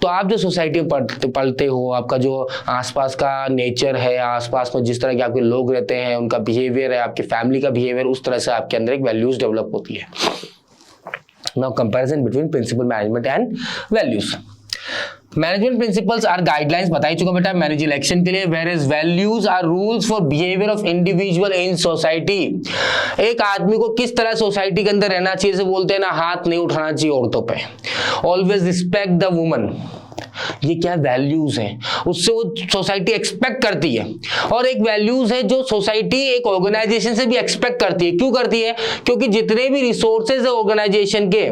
तो आप जो सोसाइटी में पलते हो, आपका जो आसपास का नेचर है, आसपास में जिस तरह के आपके लोग रहते हैं, उनका बिहेवियर है, आपकी फैमिली का बिहेवियर, उस तरह से आपके अंदर एक वैल्यूज डेवलप होती है। Now comparison between principle management and values. Management principles are guidelines, बता ही चुका बेटा मैनेज इलेक्शन के लिए, where is values are rules for behaviour of individual in society. एक आदमी को किस तरह सोसाइटी के अंदर रहना चाहिए, से बोलते हैं ना, हाथ नहीं उठाना चाहिए औरतों पे, ऑलवेज रिस्पेक्ट द वुमन। ये क्या वैल्यूज हैं, उससे वो सोसाइटी एक्सपेक्ट करती है। और एक वैल्यूज है जो सोसाइटी एक ऑर्गेनाइजेशन से भी एक्सपेक्ट करती है। क्यों करती है? क्योंकि जितने भी रिसोर्सेज है ऑर्गेनाइजेशन के,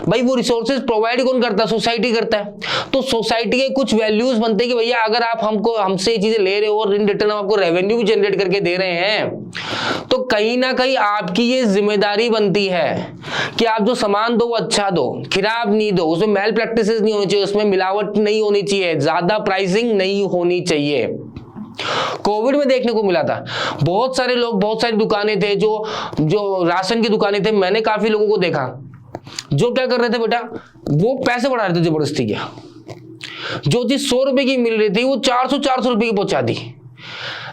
भाई वो रिसोर्सेज प्रोवाइड कौन करता है? सोसाइटी करता है। तो सोसाइटी के कुछ वैल्यूज बनते हैं कि भैया अगर आप हमसे ये चीजें ले रहे हो और इन रिटर्न हम आपको रेवेन्यू भी जनरेट करके दे रहे हैं, तो कहीं ना कहीं आपकी ये जिम्मेदारी बनती है कि आप जो सामान दो वो अच्छा दो, खराब नहीं दो, उसमें मैल प्रैक्टिसेस नहीं होनी चाहिए, उसमें मिलावट नहीं होनी चाहिए, ज्यादा प्राइसिंग नहीं होनी चाहिए। कोविड में देखने को मिला था, बहुत सारे लोग, बहुत सारी दुकानें थे जो राशन की दुकानें थे, मैंने काफी लोगों को देखा जो क्या कर रहे थे बेटा, वो पैसे बढ़ा रहे थे जबरदस्ती क्या। जो चीज 100 रुपए की मिल रही थी वो 400 रुपए की पहुंचा दी।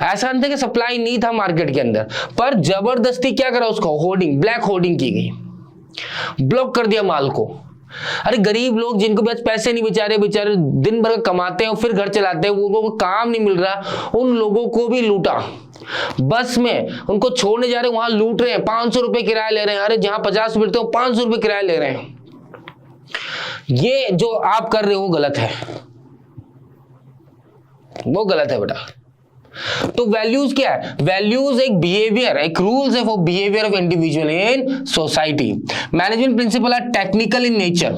ऐसा नहीं था कि सप्लाई नहीं था मार्केट के अंदर, पर जबरदस्ती क्या करा, उसको होर्डिंग, ब्लैक होर्डिंग की गई, ब्लॉक कर दिया माल को। अरे गरीब लोग जिनको भी पैसे नहीं, बेचारे दिन भर कमाते हैं और फिर घर चलाते हैं, वो काम नहीं मिल रहा, उन लोगों को भी लूटा। बस में उनको छोड़ने जा रहे हैं, वहां लूट रहे हैं, 500 रुपए किराया ले रहे हैं। अरे जहां 50 मिलते हो 500 रुपए किराया ले रहे हैं। ये जो आप कर रहे हो गलत है, वो गलत है बेटा। तो वैल्यूज क्या है? वैल्यूज एक बिहेवियर, एक रूल्स है for behaviour of individual in society. Management principle are technical in nature,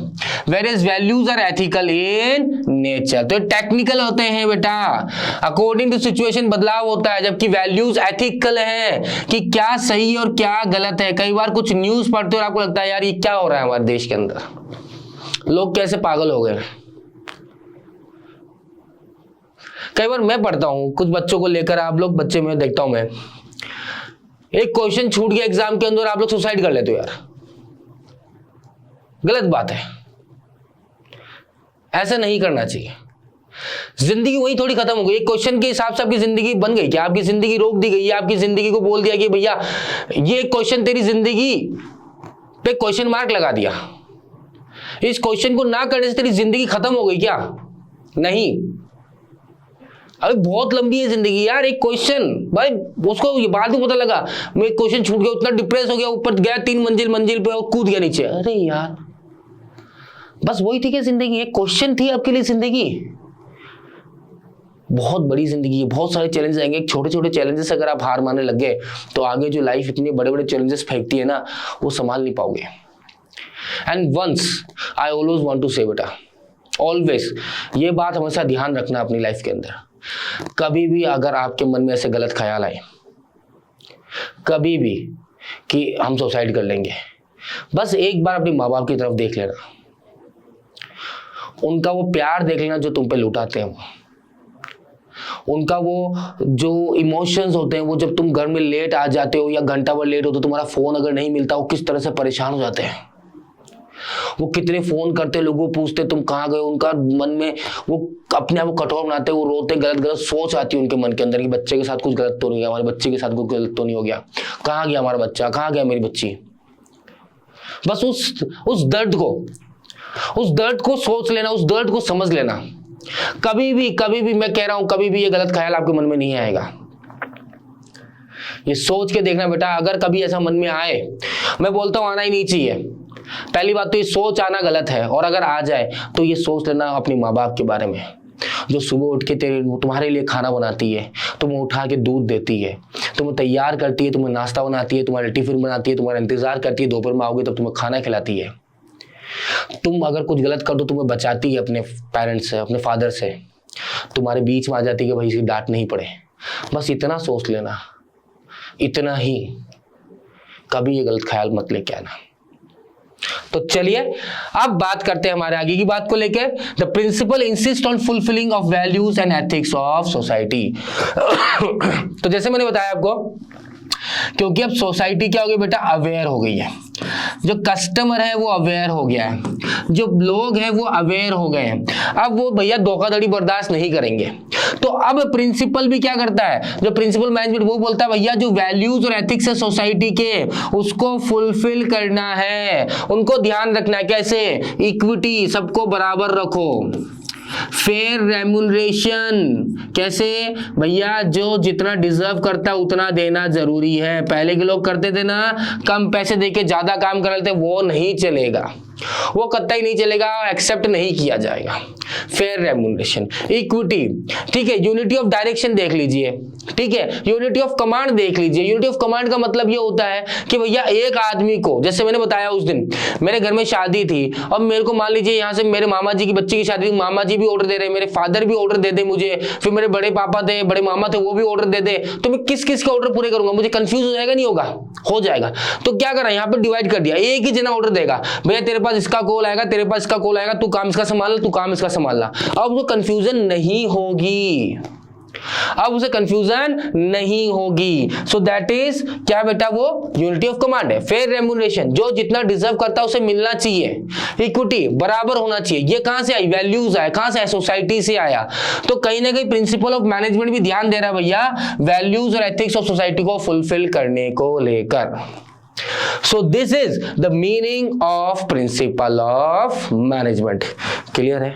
where is values are ethical in nature. तो टेक्निकल होते हैं बेटा, अकॉर्डिंग टू सिचुएशन बदलाव होता है, जबकि वैल्यूज एथिकल है कि क्या सही और क्या गलत है। कई बार कुछ न्यूज पढ़ते हो और आपको लगता है यार ये क्या हो रहा है हमारे देश के अंदर, लोग कैसे पागल हो गए। कई बार मैं पढ़ता हूं कुछ बच्चों को लेकर, आप लोग बच्चे में देखता हूं मैं, एक क्वेश्चन छूट गया एग्जाम के अंदर, आप लोग सुसाइड कर लेते हो यार, गलत बात है, ऐसा नहीं करना चाहिए। जिंदगी वही थोड़ी खत्म हो गई, एक क्वेश्चन के हिसाब से आपकी जिंदगी बन गई क्या? आपकी जिंदगी रोक दी गई, आपकी जिंदगी को बोल दिया कि भैया ये क्वेश्चन तेरी जिंदगी पे क्वेश्चन मार्क लगा दिया, इस क्वेश्चन को ना करने से तेरी जिंदगी खत्म हो गई क्या? नहीं, अरे बहुत लंबी है जिंदगी यार। एक क्वेश्चन, भाई उसको ये बाद में पता लगा, मैं क्वेश्चन छूट गया, उतना डिप्रेस हो गया, ऊपर गया 3 मंजिल पे और कूद गया नीचे। अरे यार बस वही थी क्या जिंदगी? एक क्वेश्चन थी आपके लिए जिंदगी? बहुत बड़ी जिंदगी है, बहुत सारे चैलेंजेस आएंगे। छोटे छोटे चैलेंजेस अगर आप हार मानने लग गए तो आगे जो लाइफ इतने बड़े बड़े चैलेंजेस फेंकती है ना, वो संभाल नहीं पाओगे। And once I always want to say बेटा, ऑलवेज ये बात हमेशा ध्यान रखना अपनी लाइफ के अंदर, कभी भी अगर आपके मन में ऐसे गलत ख्याल आए, कभी भी कि हम सुसाइड कर लेंगे, बस एक बार अपने माँ बाप की तरफ देख लेना, उनका वो प्यार देख लेना जो तुम पे लुटाते हैं, उनका वो जो इमोशंस होते हैं, वो जब तुम घर में लेट आ जाते हो या घंटा भर लेट हो तो तुम्हारा फोन अगर नहीं मिलता, वो किस तरह से परेशान हो जाते हैं। वो कितने फोन करते, लोगों पूछते तुम कहाँ गए, उनका मन में वो अपने आप को कठोर बनाते, वो रोते, गलत गलत सोच आती है उनके मन के अंदर कि बच्चे के साथ कुछ गलत तो नहीं गया, हमारे बच्चे के साथ कुछ गलत तो नहीं हो गया, कहाँ गया हमारा बच्चा, कहाँ गया मेरी बच्ची। बस उस दर्द को सोच लेना, उस दर्द को समझ लेना। कभी भी मैं कह रहा हूं, कभी भी ये गलत ख्याल आपके मन में नहीं आएगा। ये सोच के देखना बेटा, अगर कभी ऐसा मन में आए, मैं बोलता हूं आना ही नहीं चाहिए। पहली बात तो ये सोच आना गलत है, और अगर आ जाए तो ये सोच लेना अपने माँ बाप के बारे में, जो सुबह उठ के तुम्हारे लिए खाना बनाती है, तुम्हें उठा के दूध देती है, तुम्हें तैयार करती है, तुम्हें नाश्ता बनाती है, तुम्हारे टिफिन बनाती है, तुम्हारा इंतजार करती है, दोपहर में आओगे तब तुम्हें खाना खिलाती है। तुम अगर कुछ गलत कर दो तुम्हें बचाती है अपने पेरेंट्स से, अपने फादर से, तुम्हारे बीच में आ जाती है कि भाई इसकी डांट नहीं पड़े। बस इतना सोच लेना, इतना ही, कभी ये गलत ख्याल मत लेके आना। तो चलिए अब बात करते हैं हमारे आगे की बात को लेकर। The principle insist on fulfilling of values and ethics of society. तो जैसे मैंने बताया आपको क्योंकि अब सोसाइटी क्या हो गई बेटा, अवेयर हो गई है। जो कस्टमर है वो अवेयर हो गया है, जो लोग हैं वो अवेयर हो गए हैं। अब वो भैया धोखाधड़ी बर्दाश्त नहीं करेंगे। तो अब प्रिंसिपल भी क्या करता है, जो प्रिंसिपल मैनेजमेंट वो बोलता है भैया जो वैल्यूज और एथिक्स है सोसाइटी के उसको फुलफिल करना है, उनको ध्यान रखना है। कैसे? इक्विटी, सबको बराबर रखो। फेयर रेम्यूनरेशन, कैसे भैया, जो जितना डिजर्व करता है उतना देना जरूरी है। पहले के लोग करते थे ना, कम पैसे देके ज्यादा काम कर लेते, वो नहीं चलेगा, वो कतई नहीं चलेगा, एक्सेप्ट नहीं किया जाएगा। फेयर रेम्यूनरेशन, इक्विटी, ठीक है। यूनिटी ऑफ डायरेक्शन देख लीजिए, ठीक है। यूनिटी ऑफ कमांड देख लीजिए। यूनिटी ऑफ कमांड का मतलब ये होता है कि भैया एक आदमी को, जैसे मैंने बताया उस दिन मेरे घर में शादी थी, अब मेरे को मान लीजिए यहाँ से मेरे मामा जी की बच्ची की शादी, मामा जी भी ऑर्डर दे रहे, मेरे फादर भी ऑर्डर दे दे मुझे, फिर मेरे बड़े पापा थे, बड़े मामा थे, वो भी ऑर्डर दे दे, तो मैं किस किस के ऑर्डर पूरे करूंगा? मुझे कंफ्यूज हो जाएगा, नहीं होगा? हो जाएगा। तो क्या करा, यहाँ पे डिवाइड कर दिया, एक ही जना ऑर्डर देगा, भैया तेरे पास इसका कॉल आएगा, तेरे पास इसका कॉल आएगा, तू काम इसका संभालना, तू काम इसका संभालना। अब वो कंफ्यूजन नहीं होगी, अब उसे कंफ्यूजन नहीं होगी। सो दैट इज क्या बेटा, वो यूनिटी ऑफ कमांड है। फेयर रेम्यूनरेशन, जो जितना डिजर्व करता है उसे मिलना चाहिए। इक्विटी, बराबर होना चाहिए। ये कहां से आई? वैल्यूज आए, कहां से आए? सोसाइटी से आया। तो कहीं ना कहीं प्रिंसिपल ऑफ मैनेजमेंट भी ध्यान दे रहा है भैया वैल्यूज और एथिक्स ऑफ सोसाइटी को फुलफिल करने को लेकर। So this is the meaning of principle of management. Clear है?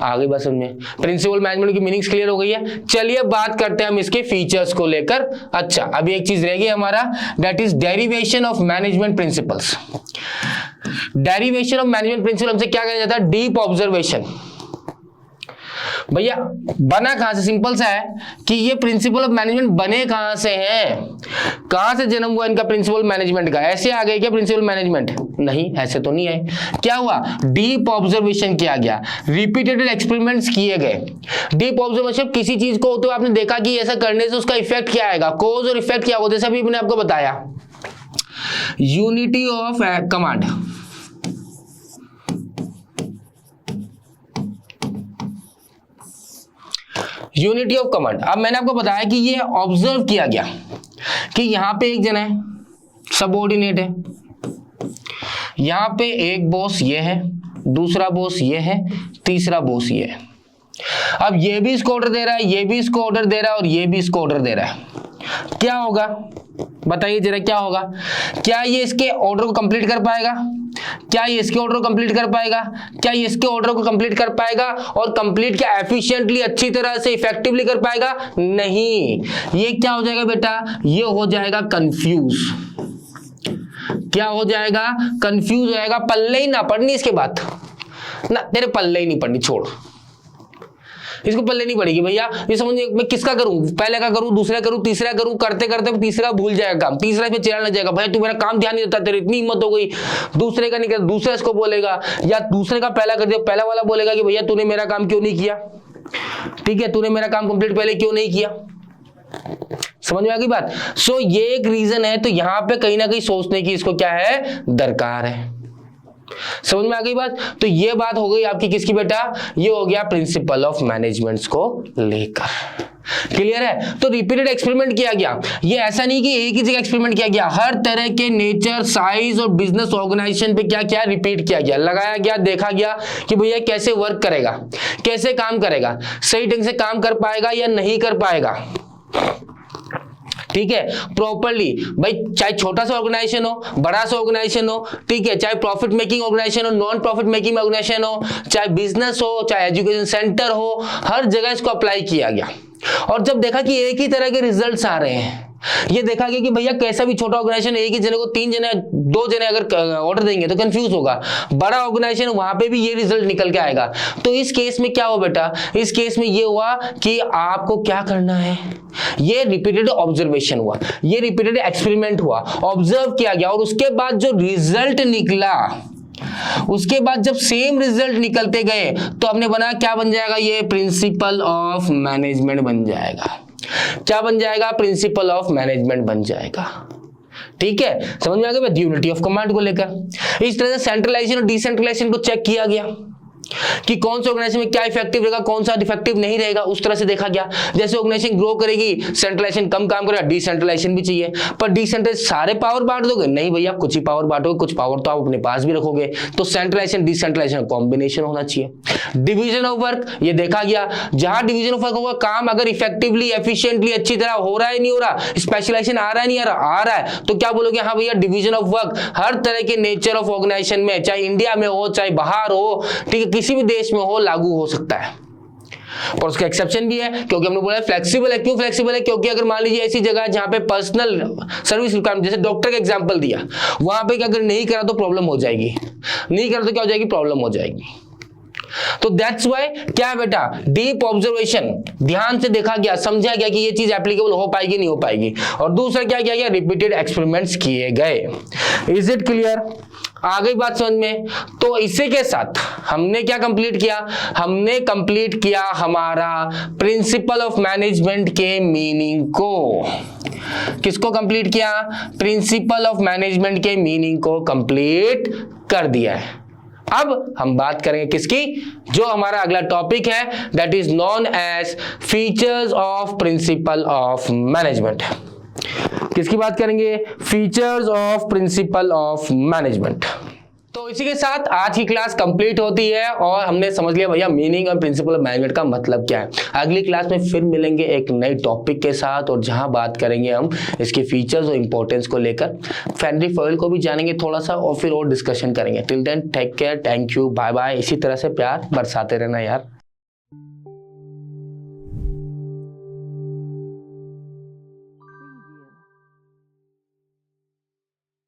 आगे बात समझ में, प्रिंसिपल मैनेजमेंट की मीनिंग्स क्लियर हो गई है। चलिए बात करते हैं हम इसके फीचर्स को लेकर। अच्छा, अभी एक चीज रह गई हमारा, that is derivation of management principles. Derivation of management principle हमसे क्या कहा जाता है? Deep observation. भैया बना कहां से? सिंपल सा है कि ये प्रिंसिपल ऑफ मैनेजमेंट बने कहां से हैं, कहां से जन्म हुआ इनका प्रिंसिपल मैनेजमेंट का? ऐसे आ गए क्या प्रिंसिपल मैनेजमेंट? नहीं, ऐसे तो नहीं है। क्या हुआ? डीप ऑब्जर्वेशन किया गया, रिपीटेड एक्सपेरिमेंट्स किए गए। डीप ऑब्जर्वेशन, किसी चीज को तो आपने देखा कि ऐसा करने से उसका इफेक्ट क्या आएगा, कॉज और इफेक्ट क्या होगा, जैसा भी मैंने आपको बताया। Unity of command, unity of command. अब मैंने आपको बताया कि ये ऑब्जर्व किया गया कि यहां पे एक जना है, सबऑर्डिनेट है, यहां पे एक बॉस ये है, दूसरा बॉस ये है, तीसरा बॉस ये है। अब ये भी इसको ऑर्डर दे रहा है, ये भी इसको ऑर्डर दे रहा है और ये भी इसको ऑर्डर दे रहा है। क्या होगा बताइए जरा, क्या होगा? क्या ये इसके ऑर्डर को कंप्लीट कर पाएगा? क्या ये इसके ऑर्डर को कंप्लीट कर पाएगा? क्या ये इसके ऑर्डर को कंप्लीट कर पाएगा? और कंप्लीट क्या एफिशिएंटली, अच्छी तरह से, इफेक्टिवली कर पाएगा? नहीं। ये क्या हो जाएगा बेटा? ये हो जाएगा कंफ्यूज। क्या हो जाएगा? कंफ्यूज हो जाएगा। पल्ले ही ना पड़नी इसके बाद ना, तेरे पल्ले ही नहीं पड़नी, छोड़, इसको पल्ले नहीं पड़ेगी भैया। ये समझिए मैं किसका करूं, पहले का करूं, दूसरा करूं, तीसरा करूं, करते करते तीसरा भूल जाएगा काम, तीसरा पे चिढ़ने लग जाएगा, भैया तू मेरा काम ध्यान नहीं देता, तेरी इतनी हिम्मत हो गई। दूसरे का नहीं कर, दूसरा इसको बोलेगा, या दूसरे का पहला कर दिया, पहला वाला बोलेगा कि भैया तूने मेरा काम क्यों नहीं किया, ठीक है, तूने मेरा काम कंप्लीट पहले क्यों नहीं किया। समझ में आ गई बात? सो ये एक रीजन है। तो यहां पे कहीं ना कहीं सोचने की इसको क्या है, दरकार है। समझ में आ गई बात? तो ये बात हो गई आपकी किसकी बेटा? ये हो गया प्रिंसिपल ऑफ मैनेजमेंट को लेकर। क्लियर है? तो रिपीटेड एक्सपेरिमेंट किया गया। ये ऐसा नहीं कि एक ही जगह एक्सपेरिमेंट किया गया, हर तरह के नेचर, साइज और बिजनेस ऑर्गेनाइजेशन पे क्या क्या रिपीट किया गया, लगाया गया, देखा गया कि भैया कैसे वर्क करेगा, कैसे काम करेगा, सही ढंग से काम कर पाएगा या नहीं कर पाएगा। ठीक है, प्रॉपर्ली भाई, चाहे छोटा सा ऑर्गेनाइजेशन हो, बड़ा सा ऑर्गेनाइजेशन हो, ठीक है, चाहे प्रॉफिट मेकिंग ऑर्गेनाइजेशन हो, नॉन प्रॉफिट मेकिंग ऑर्गेनाइजेशन हो, चाहे बिजनेस हो, चाहे एजुकेशन सेंटर हो, हर जगह इसको अप्लाई किया गया। और जब देखा कि एक ही तरह के रिजल्ट्स आ रहे हैं, ये देखा गया कि भैया कैसा भी छोटा ऑर्गेनाइजेशन एक ही जने को 3 जने 2 जने अगर ऑर्डर देंगे तो कंफ्यूज होगा, बड़ा ऑर्गेनाइजेशन वहां पे भी ये रिजल्ट निकल के आएगा। तो इस केस में क्या हुआ बेटा? इस केस में ये हुआ कि आपको क्या करना है, ये रिपीटेड ऑब्जर्वेशन हुआ, ये रिपीटेड एक्सपेरिमेंट हुआ, ऑब्जर्व किया गया, और उसके बाद जो रिजल्ट निकला, उसके बाद जब सेम रिजल्ट निकलते गए तो हमने बना, क्या बन जाएगा? ये प्रिंसिपल ऑफ मैनेजमेंट बन जाएगा। क्या बन जाएगा? प्रिंसिपल ऑफ मैनेजमेंट बन जाएगा। ठीक है, समझ में आ गया? यूनिटी ऑफ कमांड को लेकर इस तरह से सेंट्रलाइजेशन और डिसेंट्रलाइजेशन को चेक किया गया। कि कौन सा ऑर्गेनाइजेशन में क्या इफेक्टिव रहेगा, कौन सा डिफेक्टिव नहीं रहेगा, उस तरह से देखा गया। जैसे ऑर्गेनाइजेशन ग्रो करेगी, सेंट्रलाइजेशन कम काम करेगा, डिसेंट्रलाइजेशन भी चाहिए। पर डिसेंट्रलाइजेशन सारे पावर बांट दोगे? नहीं भैया, कुछ ही पावर बांटोगे, कुछ पावर तो आप अपने पास भी रखोगे। तो सेंट्रलाइजेशन डिसेंट्रलाइजेशन कॉम्बिनेशन होना चाहिए। डिवीजन ऑफ वर्क, ये देखा गया, जहां डिवीजन ऑफ वर्क होगा, काम अगर इफेक्टिवली एफिशिएंटली अच्छी तरह हो रहा है नहीं हो रहा, स्पेशलाइजेशन आ रहा है नहीं आ रहा है, तो क्या बोलोगे? हाँ भैया, डिवीजन ऑफ वर्क हर तरह के नेचर ऑफ ऑर्गेनाइजेशन में, चाहे इंडिया में हो चाहे बाहर हो, ठीक है, किसी भी देश में हो, लागू हो सकता है। और उसका एक्सेप्शन भी है, क्योंकि हमने बोला फ्लेक्सिबल है। क्यों फ्लेक्सिबल है? क्योंकि अगर मान लीजिए ऐसी जगह जहां पे पर्सनल सर्विस रिक्वायरमेंट, जैसे डॉक्टर का एग्जांपल दिया, वहां पे अगर नहीं करा तो प्रॉब्लम हो जाएगी, नहीं करा तो क्या हो जाएगी? प्रॉब्लम हो जाएगी। तो दैट्स व्हाई क्या है बेटा, डीप ऑब्जर्वेशन, ध्यान से देखा गया, समझा गया कि ये चीज एप्लीकेबल हो पाएगी नहीं हो पाएगी। और दूसरा क्या किया गया? रिपीटेड एक्सपेरिमेंट्स किए गए। Is it clear? आ गई बात समझ में? तो इसी के साथ हमने क्या कंप्लीट किया? हमने कंप्लीट किया हमारा प्रिंसिपल ऑफ मैनेजमेंट के मीनिंग को। किसको कंप्लीट किया? प्रिंसिपल ऑफ मैनेजमेंट के मीनिंग को कंप्लीट कर दिया है। अब हम बात करेंगे किसकी? जो हमारा अगला टॉपिक है, that is known as features of principle of management. किसकी बात करेंगे? Features of principle of management. तो इसी के साथ आज की क्लास कंप्लीट होती है और हमने समझ लिया भैया मीनिंग और प्रिंसिपल ऑफ मैनेजमेंट का मतलब क्या है। अगली क्लास में फिर मिलेंगे एक नई टॉपिक के साथ, और जहां बात करेंगे हम इसके फीचर्स और इंपॉर्टेंस को लेकर, फैक्ट्री फॉयल को भी जानेंगे थोड़ा सा, और फिर और डिस्कशन करेंगे। Till then take care, thank you, bye bye. इसी तरह से प्यार बरसाते रहना यार।